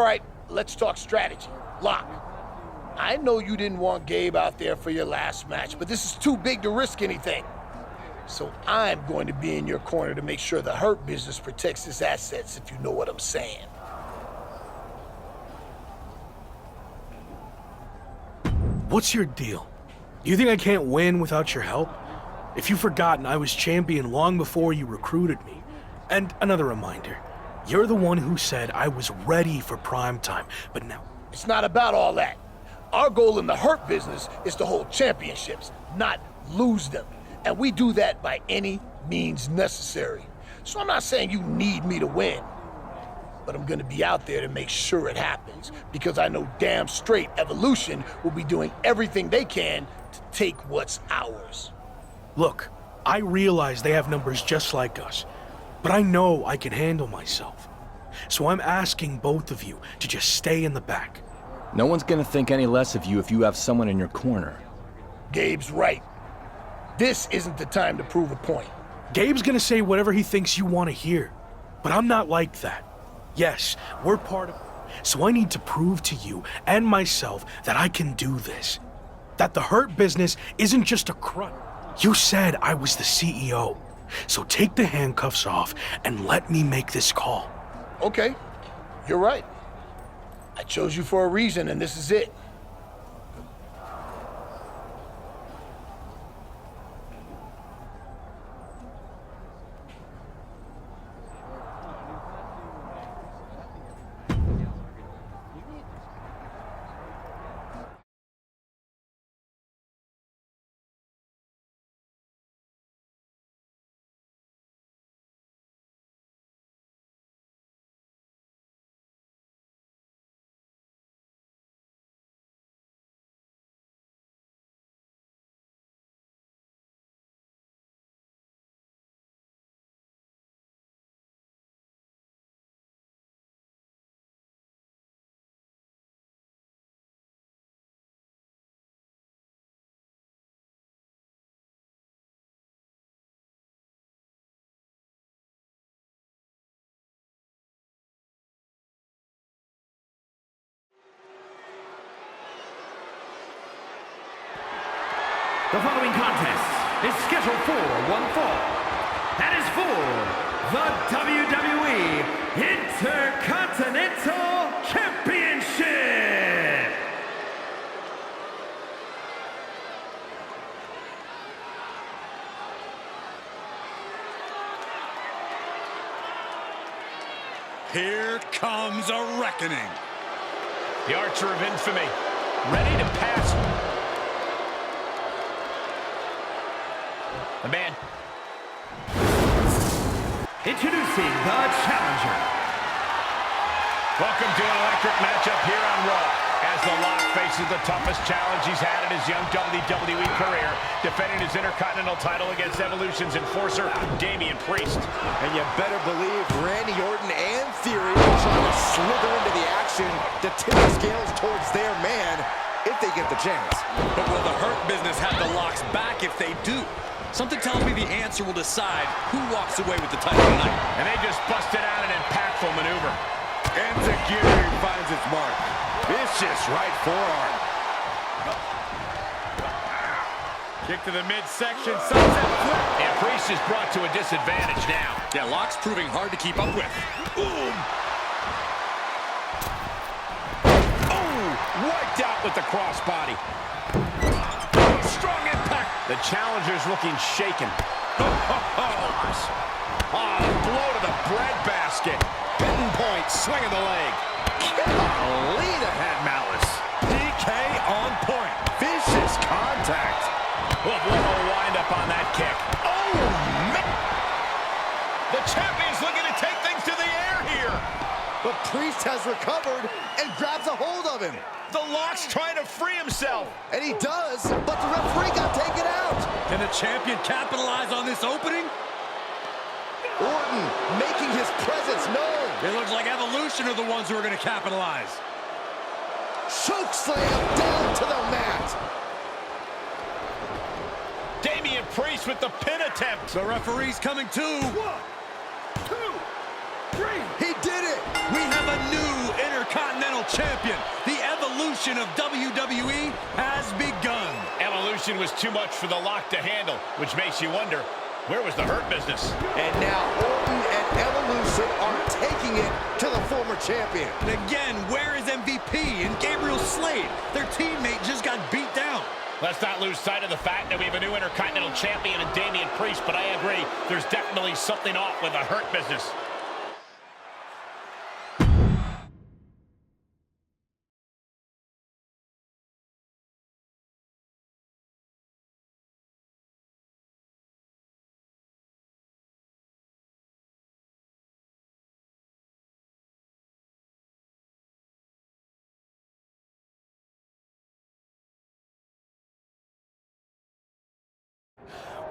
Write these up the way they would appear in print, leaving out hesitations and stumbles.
All right, let's talk strategy. Lock, I know you didn't want Gabe out there for your last match, but this is too big to risk anything. So I'm going to be in your corner to make sure the Hurt Business protects his assets, if you know what I'm saying. What's your deal? Do you think I can't win without your help? If you've forgotten, I was champion long before you recruited me. And another reminder, you're the one who said I was ready for prime time, but now... It's not about all that. Our goal in the Hurt Business is to hold championships, not lose them. And we do that by any means necessary. So I'm not saying you need me to win, but I'm gonna be out there to make sure it happens, because I know damn straight Evolution will be doing everything they can to take what's ours. Look, I realize they have numbers just like us, but I know I can handle myself. So I'm asking both of you to just stay in the back. No one's gonna think any less of you if you have someone in your corner. Gabe's right. This isn't the time to prove a point. Gabe's gonna say whatever he thinks you want to hear, but I'm not like that. Yes, we're part of it, so I need to prove to you and myself that I can do this. That the Hurt Business isn't just a crutch. You said I was the CEO, so take the handcuffs off and let me make this call. Okay, you're right. I chose you for a reason, and this is it. The following contest is scheduled for one fall. That is for the WWE Intercontinental Championship. Here comes a reckoning. The Archer of Infamy, ready to pass. The man. Introducing the challenger. Welcome to an electric matchup here on Raw. As The Lock faces the toughest challenge he's had in his young WWE career, defending his Intercontinental title against Evolution's enforcer, Damian Priest. And you better believe Randy Orton and Theory are trying to slither into the action to tip the scales towards their man if they get the chance. But will the Hurt Business have the Lock's back if they do? Something tells me the answer will decide who walks away with the title tonight. And they just busted out an impactful maneuver. Enziguri finds its mark. Vicious right forearm. Kick to the midsection, sunset flip. And Priest is brought to a disadvantage now. Yeah, Lock's proving hard to keep up with. Boom! Oh! Wiped out with the crossbody. Strong impact. The challenger's looking shaken. Blow to the breadbasket. Bitten point, swing of the leg. Golly, that had malice. DK on point. Vicious contact. What a wind-up on that kick. Oh, man. The champion's looking to take things to the air here. But Priest has recovered and grabs a hold of him. The Lock's trying to free himself. And he does, but the referee got taken out. Can the champion capitalize on this opening? Orton making his presence known. It looks like Evolution are the ones who are going to capitalize. Choke slam down to the mat. Damian Priest with the pin attempt. The referee's coming too. 1, 2, 3. He did it. We have a new Intercontinental champion. The evolution of WWE has begun. Evolution was too much for the Lock to handle, which makes you wonder, where was the Hurt Business? And now Orton and Evolution are taking it to the former champion. And again, where is MVP and Gabriel Slade? Their teammate just got beat down. Let's not lose sight of the fact that we have a new Intercontinental Champion in Damian Priest, but I agree, there's definitely something off with the Hurt Business.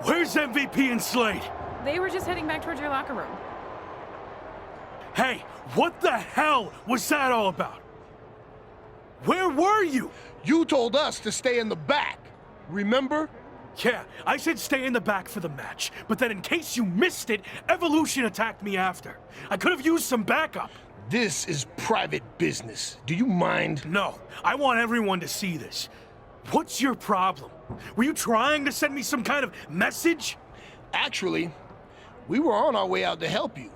Where's MVP and Slade? They were just heading back towards your locker room. Hey, what the hell was that all about? Where were you? You told us to stay in the back, remember? Yeah, I said stay in the back for the match, but then in case you missed it, Evolution attacked me after. I could have used some backup. This is private business. Do you mind? No, I want everyone to see this. What's your problem? Were you trying to send me some kind of message? Actually, we were on our way out to help you,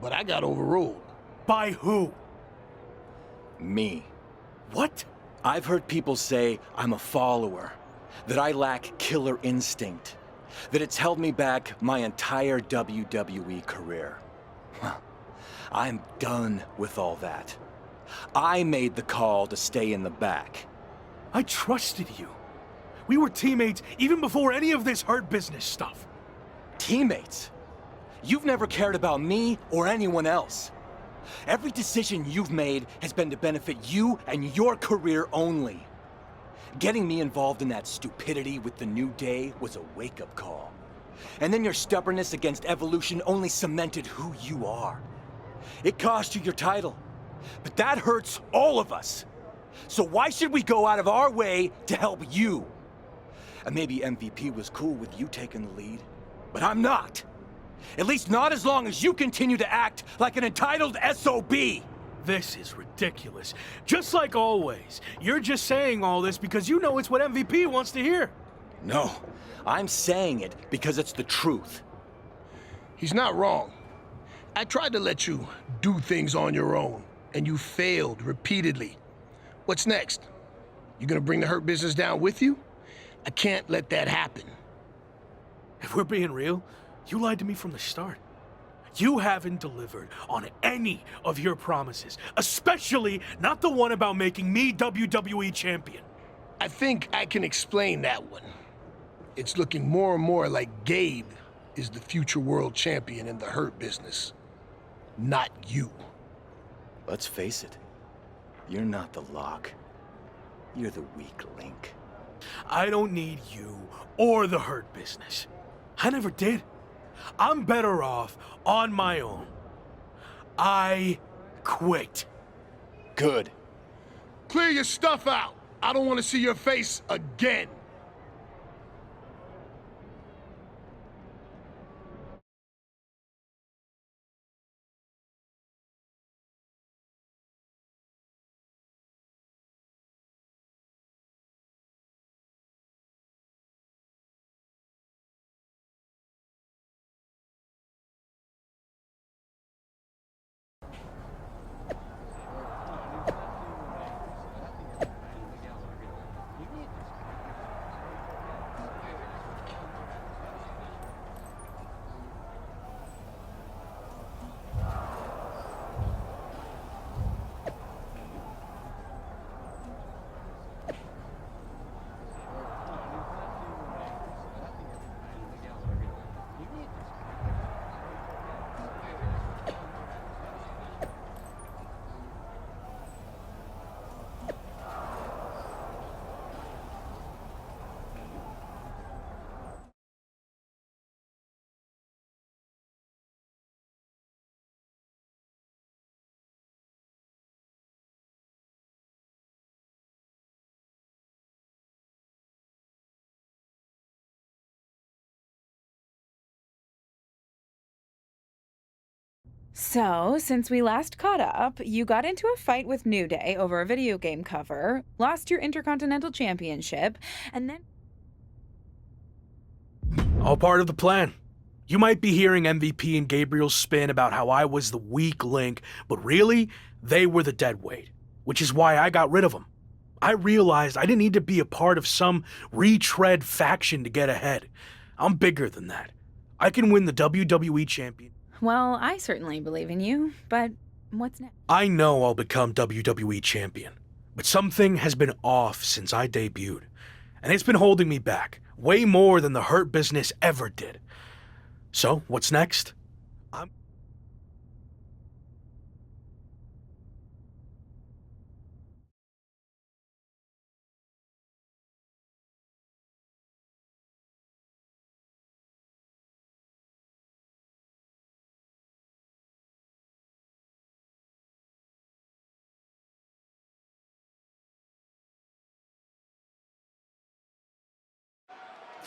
but I got overruled. By who? Me. What? I've heard people say I'm a follower, that I lack killer instinct, that it's held me back my entire WWE career. Well, I'm done with all that. I made the call to stay in the back. I trusted you. We were teammates even before any of this Hurt Business stuff. Teammates? You've never cared about me or anyone else. Every decision you've made has been to benefit you and your career only. Getting me involved in that stupidity with the New Day was a wake-up call. And then your stubbornness against Evolution only cemented who you are. It cost you your title, but that hurts all of us. So why should we go out of our way to help you? And maybe MVP was cool with you taking the lead, but I'm not. At least not as long as you continue to act like an entitled SOB. This is ridiculous. Just like always, you're just saying all this because you know it's what MVP wants to hear. No, I'm saying it because it's the truth. He's not wrong. I tried to let you do things on your own, and you failed repeatedly. What's next? You gonna bring the Hurt Business down with you? I can't let that happen. If we're being real, you lied to me from the start. You haven't delivered on any of your promises, especially not the one about making me WWE champion. I think I can explain that one. It's looking more and more like Gabe is the future world champion in the Hurt Business, not you. Let's face it, you're not the Lock. You're the weak link. I don't need you or the Hurt Business. I never did. I'm better off on my own. I quit. Good. Clear your stuff out. I don't want to see your face again. So, since we last caught up, you got into a fight with New Day over a video game cover, lost your Intercontinental Championship, and then... All part of the plan. You might be hearing MVP and Gabriel's spin about how I was the weak link, but really, they were the dead weight, which is why I got rid of them. I realized I didn't need to be a part of some retread faction to get ahead. I'm bigger than that. I can win the WWE champion. Well, I certainly believe in you, but what's next? I know I'll become WWE champion, but something has been off since I debuted, and it's been holding me back, way more than the Hurt Business ever did. So, what's next?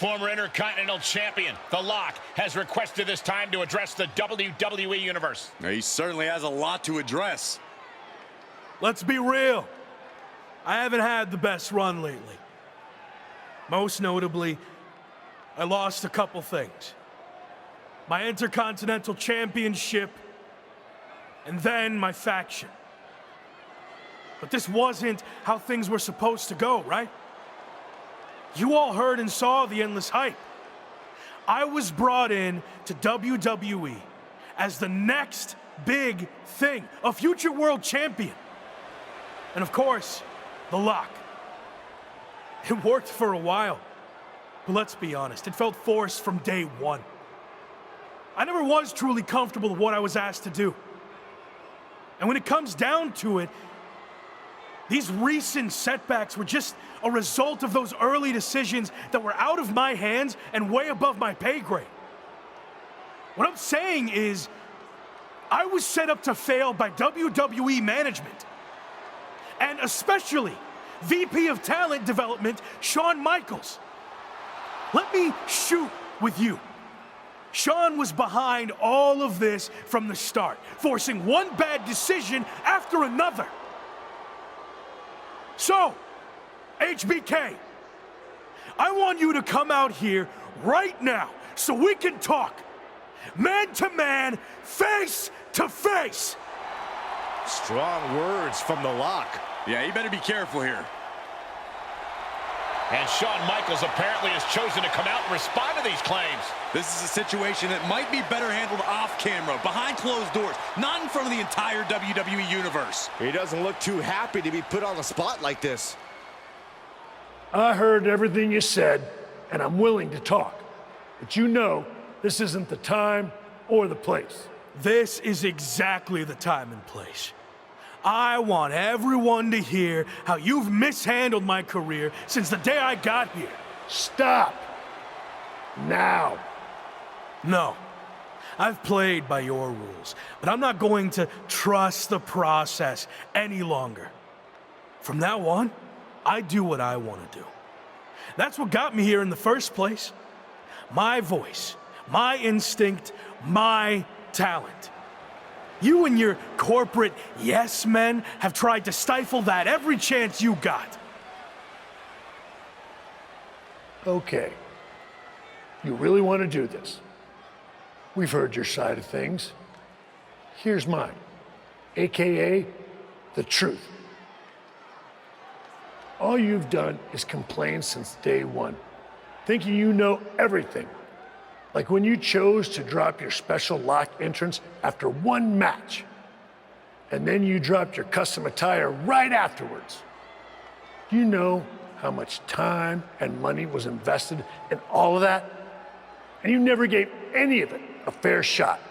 Former Intercontinental Champion, The Lock, has requested this time to address the WWE Universe. He certainly has a lot to address. Let's be real. I haven't had the best run lately. Most notably, I lost a couple things. My Intercontinental Championship, and then my faction. But this wasn't how things were supposed to go, right? You all heard and saw the endless hype. I was brought in to WWE as the next big thing, a future world champion. And of course, The Lock. It worked for a while, but let's be honest, it felt forced from day one. I never was truly comfortable with what I was asked to do. And when it comes down to it, these recent setbacks were just a result of those early decisions that were out of my hands and way above my pay grade. What I'm saying is, I was set up to fail by WWE management, and especially VP of Talent Development, Shawn Michaels. Let me shoot with you. Shawn was behind all of this from the start, forcing one bad decision after another. So, HBK, I want you to come out here right now so we can talk. Man to man, face to face. Strong words from The Lock. Yeah, you better be careful here. And Shawn Michaels apparently has chosen to come out and respond to these claims. This is a situation that might be better handled off camera, behind closed doors, not in front of the entire WWE Universe. He doesn't look too happy to be put on the spot like this. I heard everything you said, and I'm willing to talk. But you know, this isn't the time or the place. This is exactly the time and place. I want everyone to hear how you've mishandled my career since the day I got here. Stop. Now. No. I've played by your rules, but I'm not going to trust the process any longer. From now on, I do what I want to do. That's what got me here in the first place. My voice, my instinct, my talent. You and your corporate yes men have tried to stifle that every chance you got. Okay. You really want to do this? We've heard your side of things. Here's mine, AKA the truth. All you've done is complain since day one, thinking you know everything. Like when you chose to drop your special lock entrance after one match, and then you dropped your custom attire right afterwards. You know how much time and money was invested in all of that, and you never gave any of it a fair shot.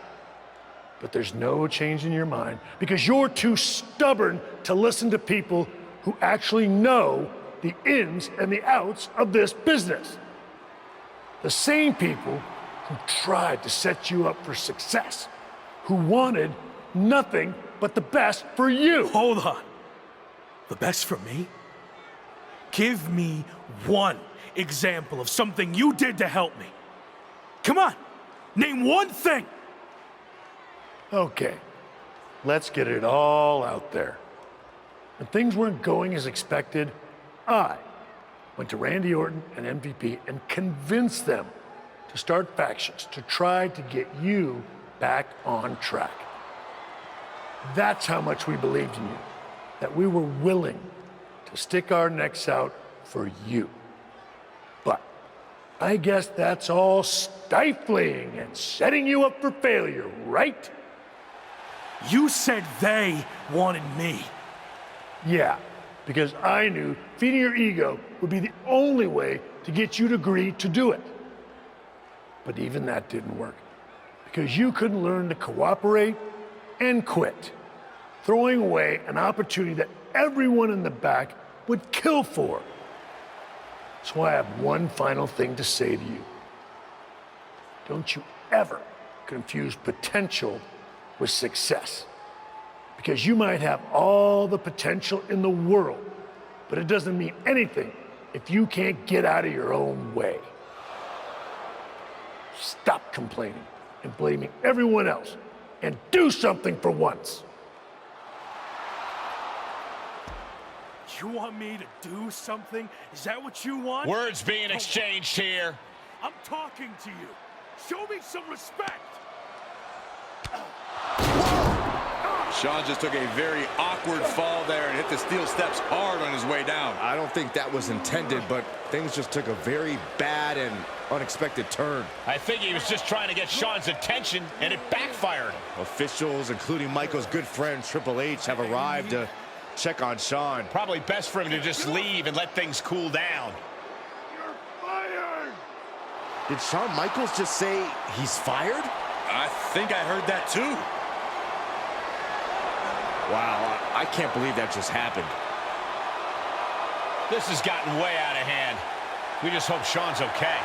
But there's no change in your mind because you're too stubborn to listen to people who actually know the ins and the outs of this business. The same people who tried to set you up for success, who wanted nothing but the best for you. Hold on. The best for me? Give me one example of something you did to help me. Come on, name one thing. Okay, Let's get it all out there. When things weren't going as expected, I went to Randy Orton and MVP and convinced them to start factions to try to get you back on track. That's how much we believed in you, that we were willing to stick our necks out for you. But I guess that's all stifling and setting you up for failure, right? You said they wanted me. Yeah, because I knew feeding your ego would be the only way to get you to agree to do it. But even that didn't work, because you couldn't learn to cooperate and quit, throwing away an opportunity that everyone in the back would kill for. So I have one final thing to say to you. Don't you ever confuse potential with success. Because you might have all the potential in the world, but it doesn't mean anything if you can't get out of your own way. Stop complaining and blaming everyone else and do something for once. You want me to do something? Is that what you want? Words being exchanged here. I'm talking to you. Show me some respect. Shawn just took a very awkward fall there and hit the steel steps hard on his way down. I don't think that was intended, but things just took a very bad and unexpected turn. I think he was just trying to get Shawn's attention, and it backfired. Officials, including Michael's good friend Triple H, have arrived to check on Shawn. Probably best for him to just leave and let things cool down. You're fired! Did Shawn Michaels just say he's fired? I think I heard that too. Wow, I can't believe that just happened. This has gotten way out of hand. We just hope Shawn's okay.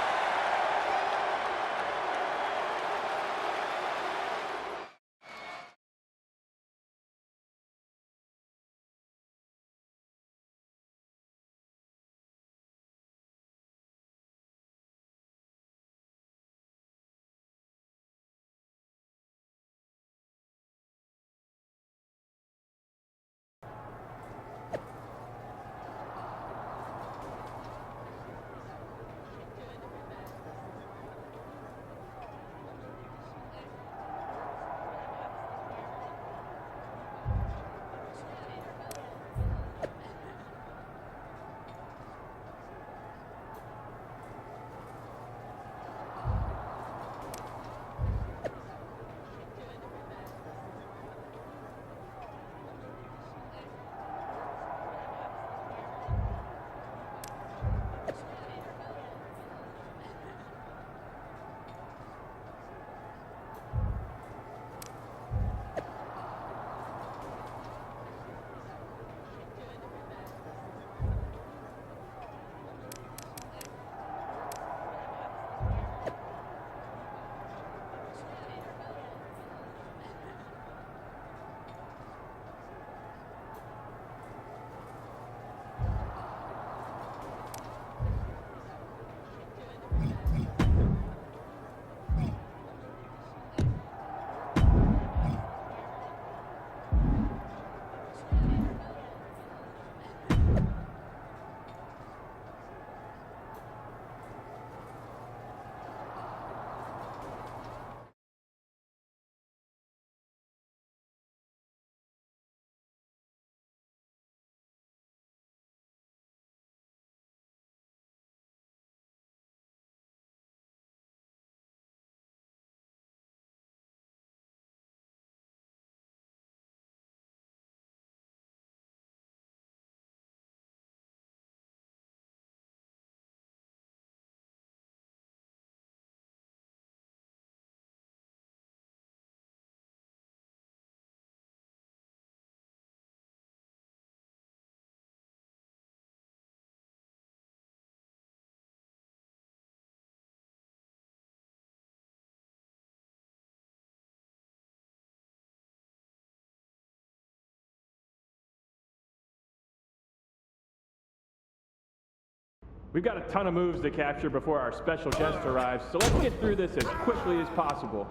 We've got a ton of moves to capture before our special guest arrives, so let's get through this as quickly as possible.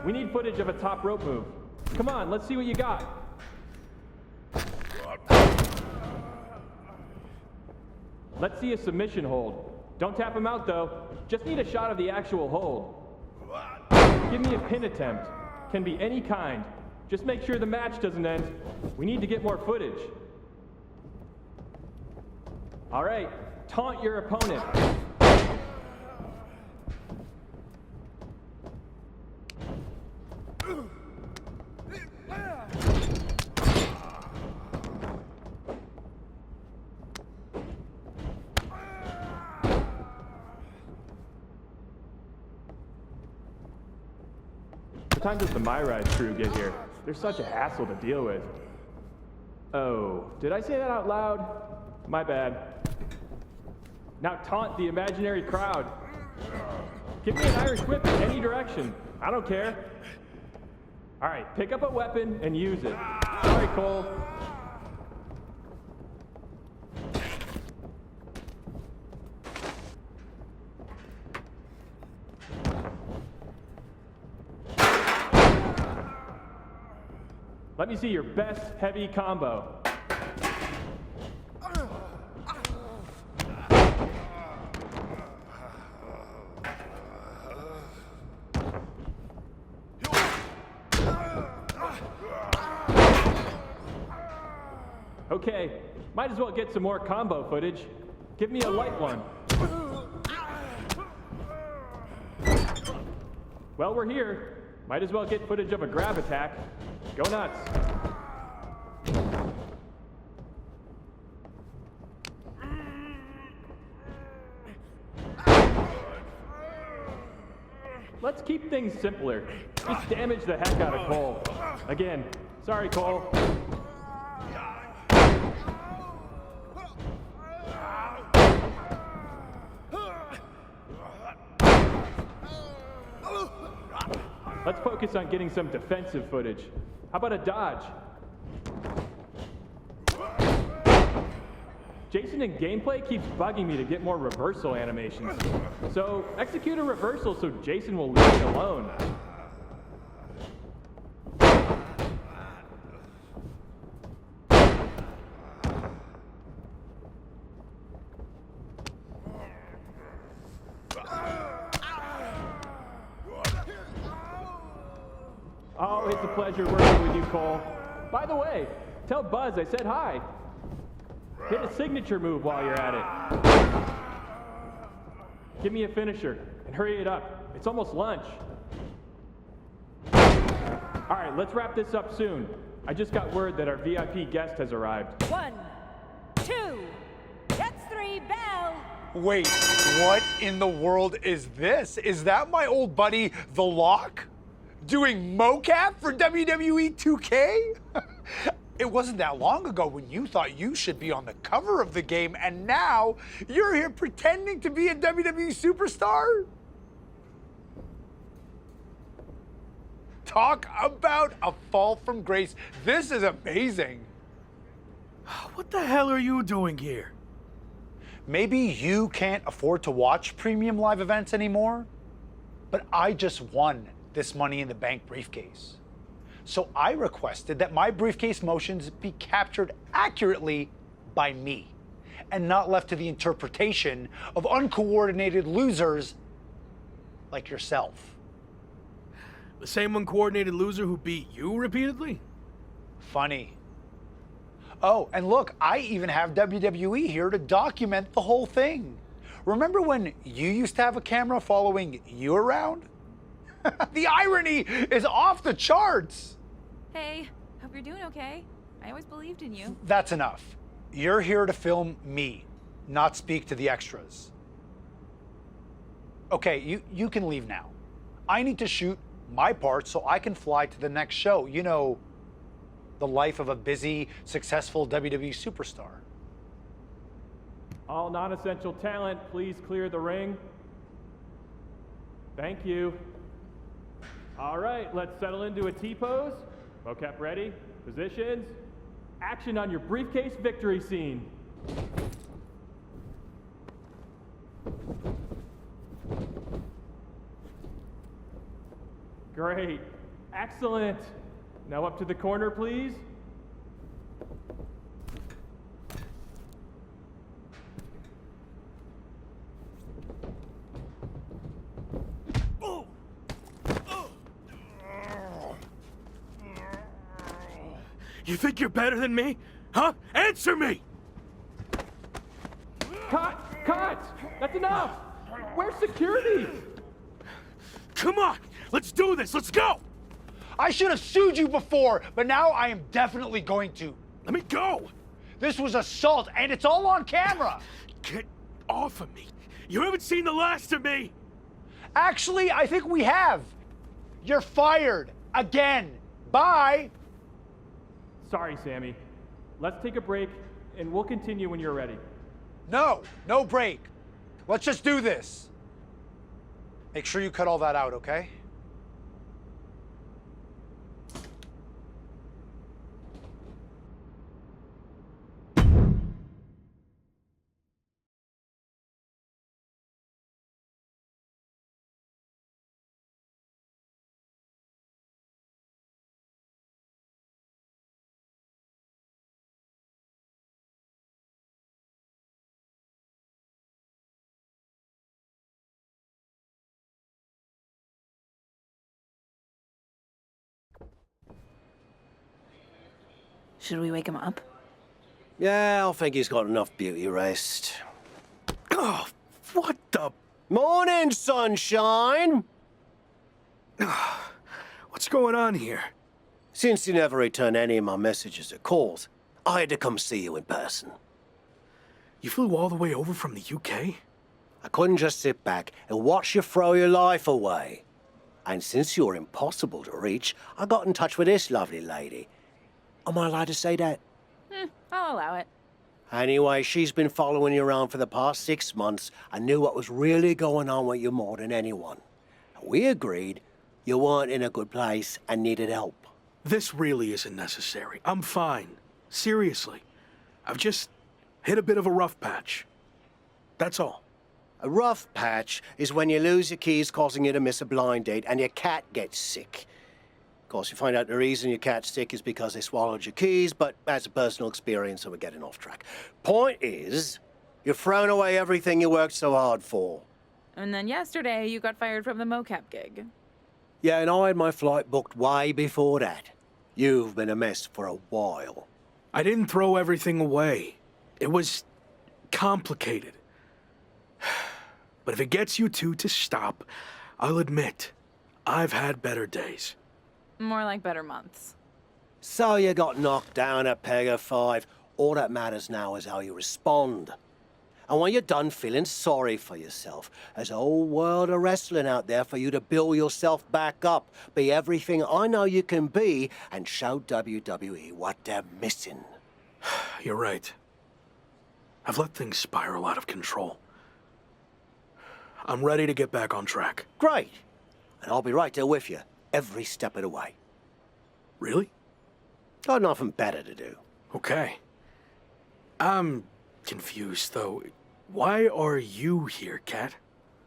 We need footage of a top rope move. Come on, let's see what you got. Let's see a submission hold. Don't tap him out though. Just need a shot of the actual hold. Give me a pin attempt. Can be any kind. Just make sure the match doesn't end. We need to get more footage. All right, taunt your opponent. What time does the My Ride crew get here? They're such a hassle to deal with. Oh, did I say that out loud? My bad. Now taunt the imaginary crowd. Give me an Irish whip in any direction. I don't care. All right, pick up a weapon and use it. Sorry, Cole. Let me see your best heavy combo. Okay, might as well get some more combo footage. Give me a light one. Well, we're here. Might as well get footage of a grab attack. Go nuts. Let's keep things simpler. Just damage the heck out of Cole. Again, sorry, Cole. Let's focus on getting some defensive footage. How about a dodge? Jason in gameplay keeps bugging me to get more reversal animations. So execute a reversal so Jason will leave it alone. Oh, it's a pleasure working with you, Cole. By the way, tell Buzz I said hi. Hit a signature move while you're at it. Give me a finisher, and hurry it up. It's almost lunch. All right, let's wrap this up soon. I just got word that our VIP guest has arrived. 1, 2, that's 3, bell. Wait, what in the world is this? Is that my old buddy, The Lock? Doing mocap for WWE 2K? It wasn't that long ago when you thought you should be on the cover of the game, and now you're here pretending to be a WWE superstar? Talk about a fall from grace. This is amazing. What the hell are you doing here? Maybe you can't afford to watch premium live events anymore, but I just won this Money in the Bank briefcase. So I requested that my briefcase motions be captured accurately by me and not left to the interpretation of uncoordinated losers like yourself. The same uncoordinated loser who beat you repeatedly? Funny. Oh, and look, I even have WWE here to document the whole thing. Remember when you used to have a camera following you around? The irony is off the charts. Hey, hope you're doing okay. I always believed in you. That's enough. You're here to film me, not speak to the extras. Okay, you can leave now. I need to shoot my part so I can fly to the next show. You know, the life of a busy, successful WWE superstar. All non-essential talent, please clear the ring. Thank you. All right, let's settle into a T-pose. Mocap ready, positions. Action on your briefcase victory scene. Great, excellent. Now up to the corner, please. You think you're better than me? Huh? Answer me! Cut! Cut! That's enough! Where's security? Come on! Let's do this! Let's go! I should have sued you before, but now I am definitely going to. Let me go! This was assault, and it's all on camera. Get off of me! You haven't seen the last of me! Actually, I think we have. You're fired. Again. Bye. Sorry, Sammy. Let's take a break, and we'll continue when you're ready. No, no break. Let's just do this. Make sure you cut all that out, okay? Should we wake him up? Yeah, I think he's got enough beauty rest. Oh, what the? Morning, sunshine! What's going on here? Since you never returned any of my messages or calls, I had to come see you in person. You flew all the way over from the UK? I couldn't just sit back and watch you throw your life away. And since you're impossible to reach, I got in touch with this lovely lady. Am I allowed to say that? I'll allow it. Anyway, she's been following you around for the past 6 months and knew what was really going on with you more than anyone. We agreed you weren't in a good place and needed help. This really isn't necessary. I'm fine. Seriously. I've just hit a bit of a rough patch. That's all. A rough patch is when you lose your keys, causing you to miss a blind date, and your cat gets sick. Of course, you find out the reason your cat's sick is because they swallowed your keys, but that's a personal experience, so we're getting off track. Point is, you've thrown away everything you worked so hard for. And then yesterday, you got fired from the mocap gig. Yeah, and I had my flight booked way before that. You've been a mess for a while. I didn't throw everything away. It was complicated. But if it gets you two to stop, I'll admit, I've had better days. More like better months. So you got knocked down at peg of 5. All that matters now is how you respond. And when you're done feeling sorry for yourself, there's a whole world of wrestling out there for you to build yourself back up, be everything I know you can be, and show WWE what they're missing. You're right. I've let things spiral out of control. I'm ready to get back on track. Great. And I'll be right there with you, every step of the way. Really? Got nothing better to do. Okay. I'm confused, though. Why are you here, Kat?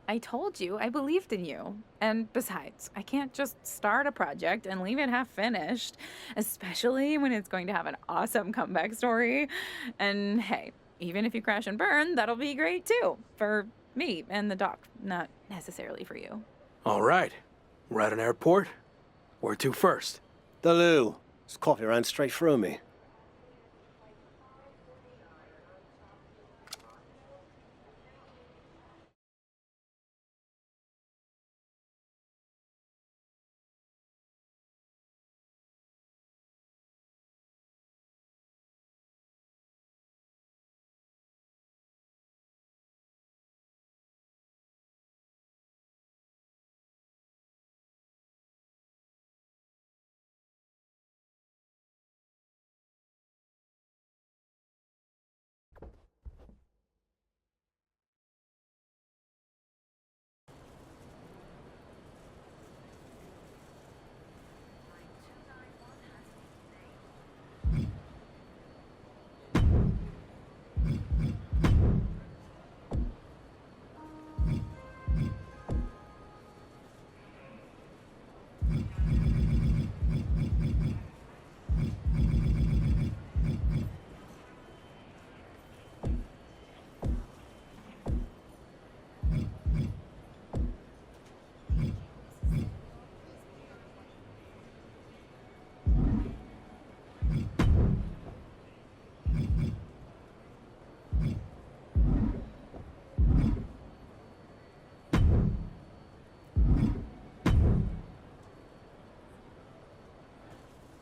I told you, I believed in you. And besides, I can't just start a project and leave it half finished, especially when it's going to have an awesome comeback story. And hey, even if you crash and burn, that'll be great too. For me and the doc, not necessarily for you. All right. We're at an airport. Where to first? The loo. This coffee ran straight through me.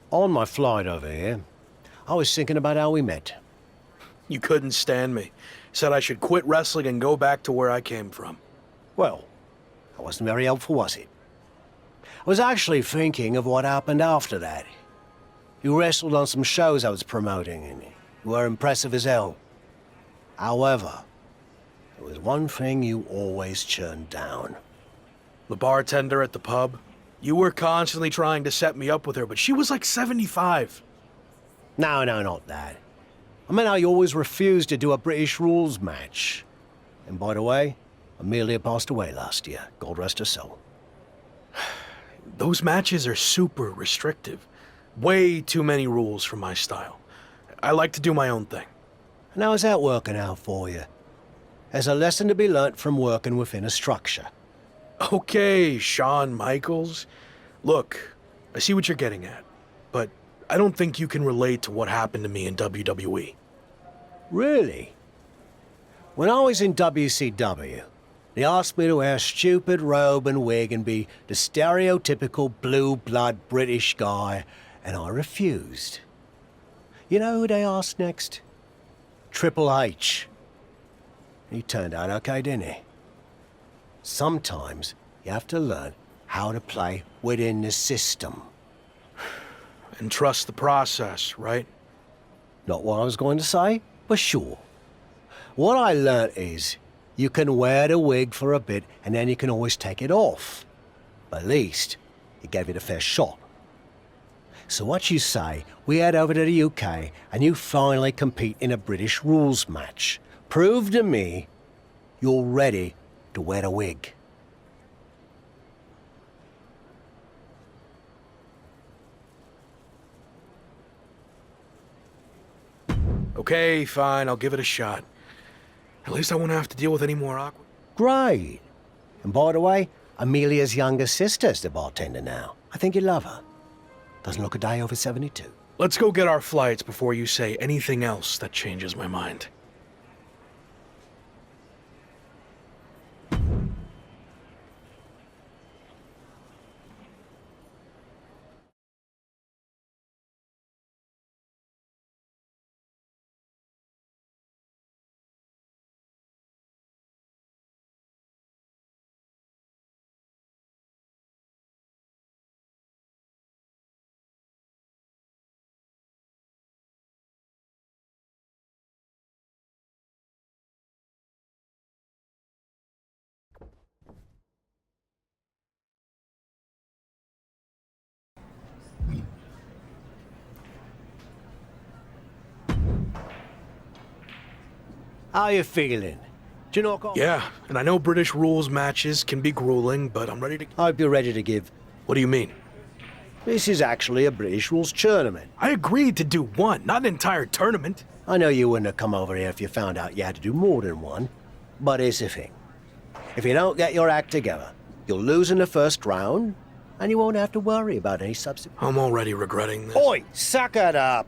On my flight over here, I was thinking about how we met. You couldn't stand me. Said I should quit wrestling and go back to where I came from. Well, that wasn't very helpful, was it? I was actually thinking of what happened after that. You wrestled on some shows I was promoting, and you were impressive as hell. However, there was one thing you always turned down. The bartender at the pub? You were constantly trying to set me up with her, but she was like 75. No, not that. I meant how you always refused to do a British rules match. And by the way, Amelia passed away last year. God rest her soul. Those matches are super restrictive. Way too many rules for my style. I like to do my own thing. And how's that working out for you? There's a lesson to be learnt from working within a structure. Okay, Shawn Michaels. Look, I see what you're getting at, but I don't think you can relate to what happened to me in WWE. Really? When I was in WCW, they asked me to wear a stupid robe and wig and be the stereotypical blue-blood British guy, and I refused. You know who they asked next? Triple H. He turned out okay, didn't he? Sometimes you have to learn how to play within the system. And trust the process, right? Not what I was going to say, but sure. What I learnt is you can wear the wig for a bit and then you can always take it off. At least it gave it a fair shot. So what you say, we head over to the UK and you finally compete in a British rules match. Prove to me you're ready to wear the wig. Okay, fine, I'll give it a shot. At least I won't have to deal with any more awkward... Great. And by the way, Amelia's younger sister's the bartender now. I think you love her. Doesn't look a day over 72. Let's go get our flights before you say anything else that changes my mind. How you feeling? Do you know what? Yeah, and I know British rules matches can be grueling, but I'm ready to... I hope you're ready to give. What do you mean? This is actually a British rules tournament. I agreed to do one, not an entire tournament. I know you wouldn't have come over here if you found out you had to do more than one. But here's the thing. If you don't get your act together, you'll lose in the first round, and you won't have to worry about any subsequent... I'm already regretting this. Oi, suck it up!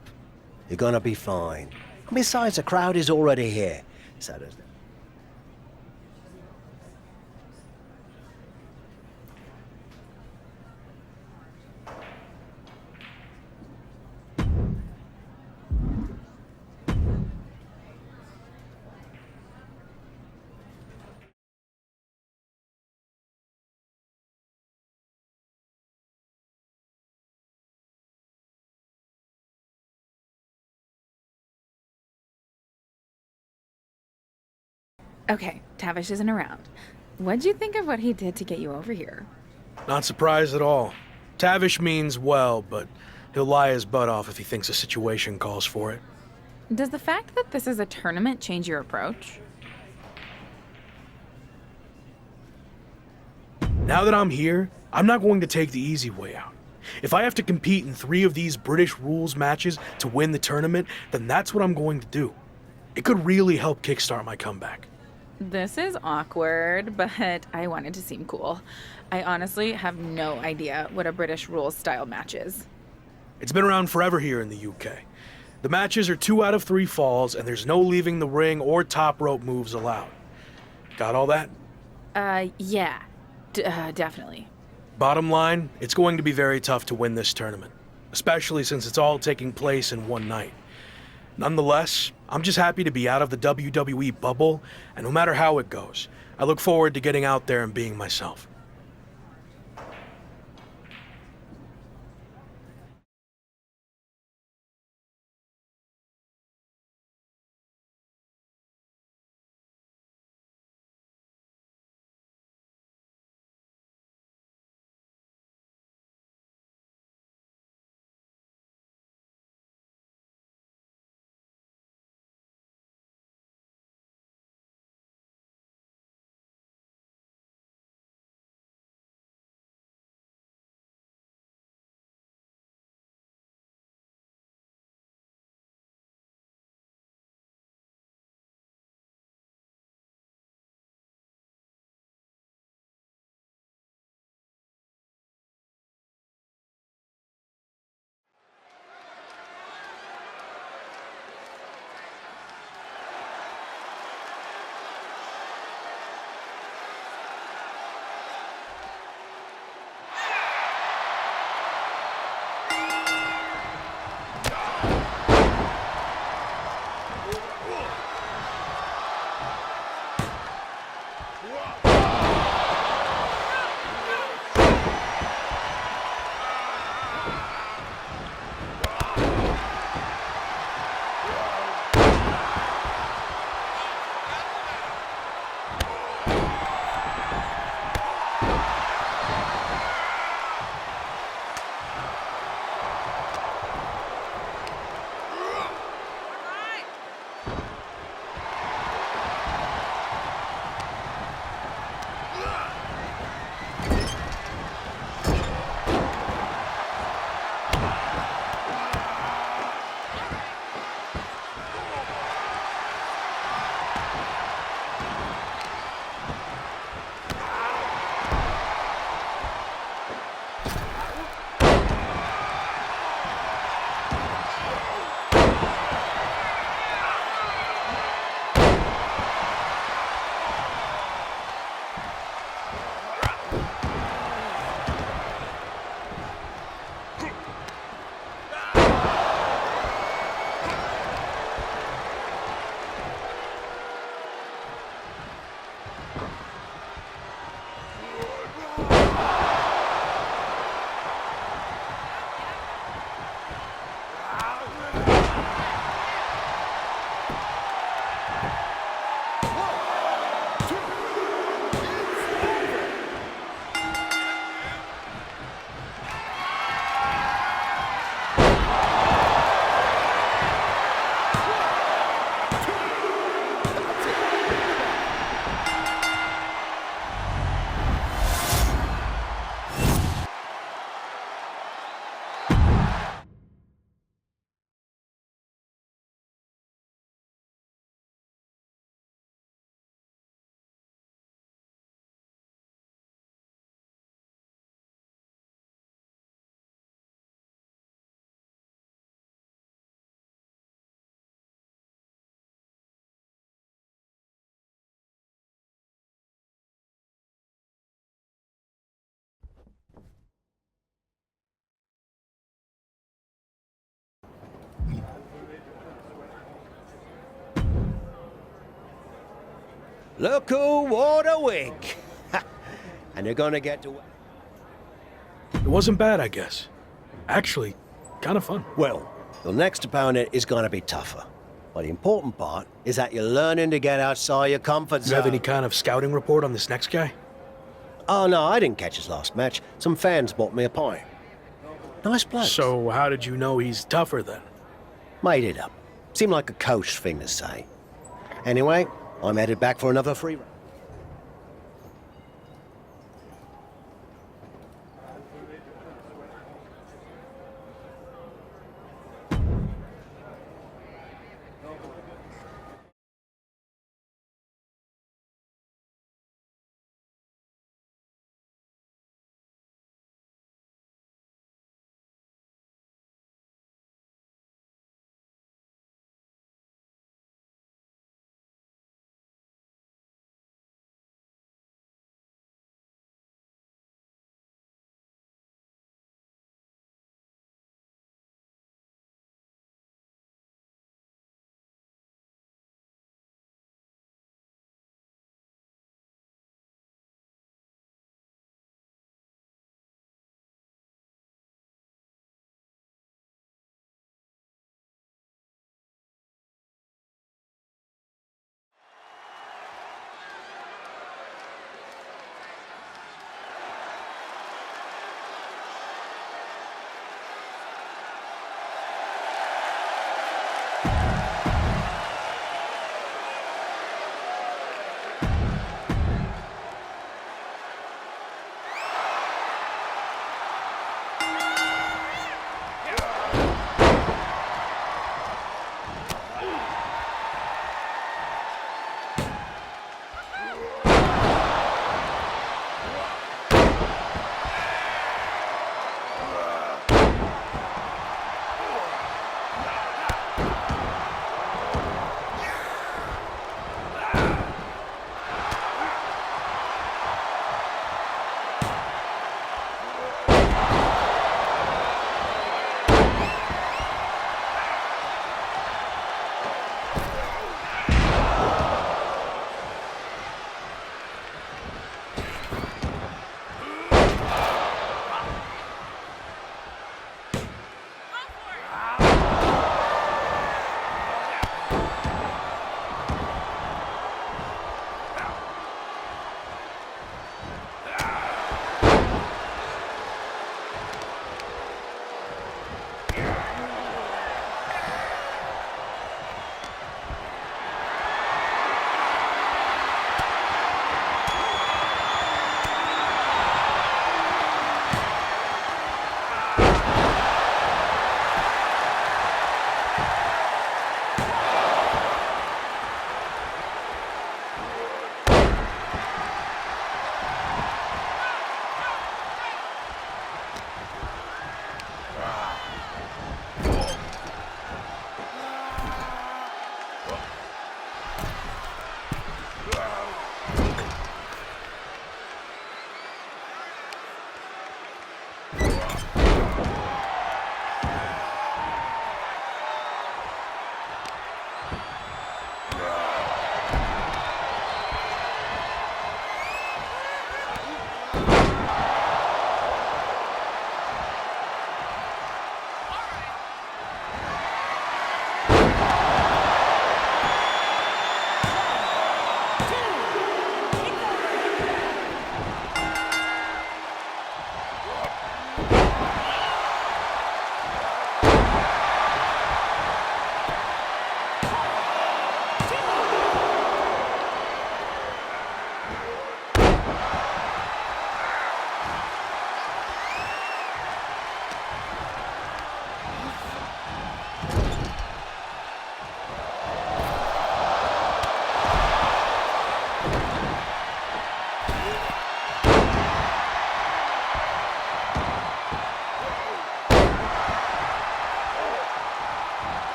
You're gonna be fine. Besides, the crowd is already here. So there's... Okay, Tavish isn't around. What'd you think of what he did to get you over here? Not surprised at all. Tavish means well, but he'll lie his butt off if he thinks a situation calls for it. Does the fact that this is a tournament change your approach? Now that I'm here, I'm not going to take the easy way out. If I have to compete in 3 of these British rules matches to win the tournament, then that's what I'm going to do. It could really help kickstart my comeback. This is awkward, but I wanted to seem cool. I honestly have no idea what a British rules style match is. It's been around forever here in the UK. The matches are 2 out of 3 falls, and there's no leaving the ring or top rope moves allowed. Got all that? Yeah. Definitely. Bottom line, it's going to be very tough to win this tournament. especially since it's all taking place in one night. Nonetheless, I'm just happy to be out of the WWE bubble, and no matter how it goes, I look forward to getting out there and being myself. Look who wore the wig. And you're gonna get to... It wasn't bad, I guess. Actually, kind of fun. Well, your next opponent is gonna be tougher. But the important part is that you're learning to get outside your comfort zone. You have any kind of scouting report on this next guy? Oh, no, I didn't catch his last match. Some fans bought me a pint. Nice bloke. So how did you know he's tougher then? Made it up. Seemed like a coach thing to say. Anyway, I'm headed back for another free run.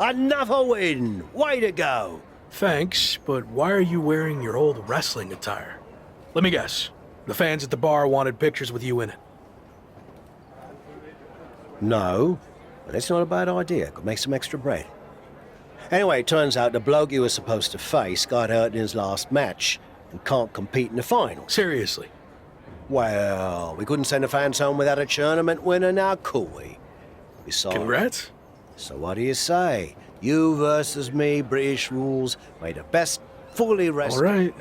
Another win! Way to go! Thanks, but why are you wearing your old wrestling attire? Let me guess. The fans at the bar wanted pictures with you in it. No, but it's not a bad idea. Could make some extra bread. Anyway, it turns out the bloke you were supposed to face got hurt in his last match and can't compete in the finals. Seriously? Well, we couldn't send the fans home without a tournament winner now, could we? Besides, Congrats. So what do you say? You versus me, British rules, may the best fully rest. All right.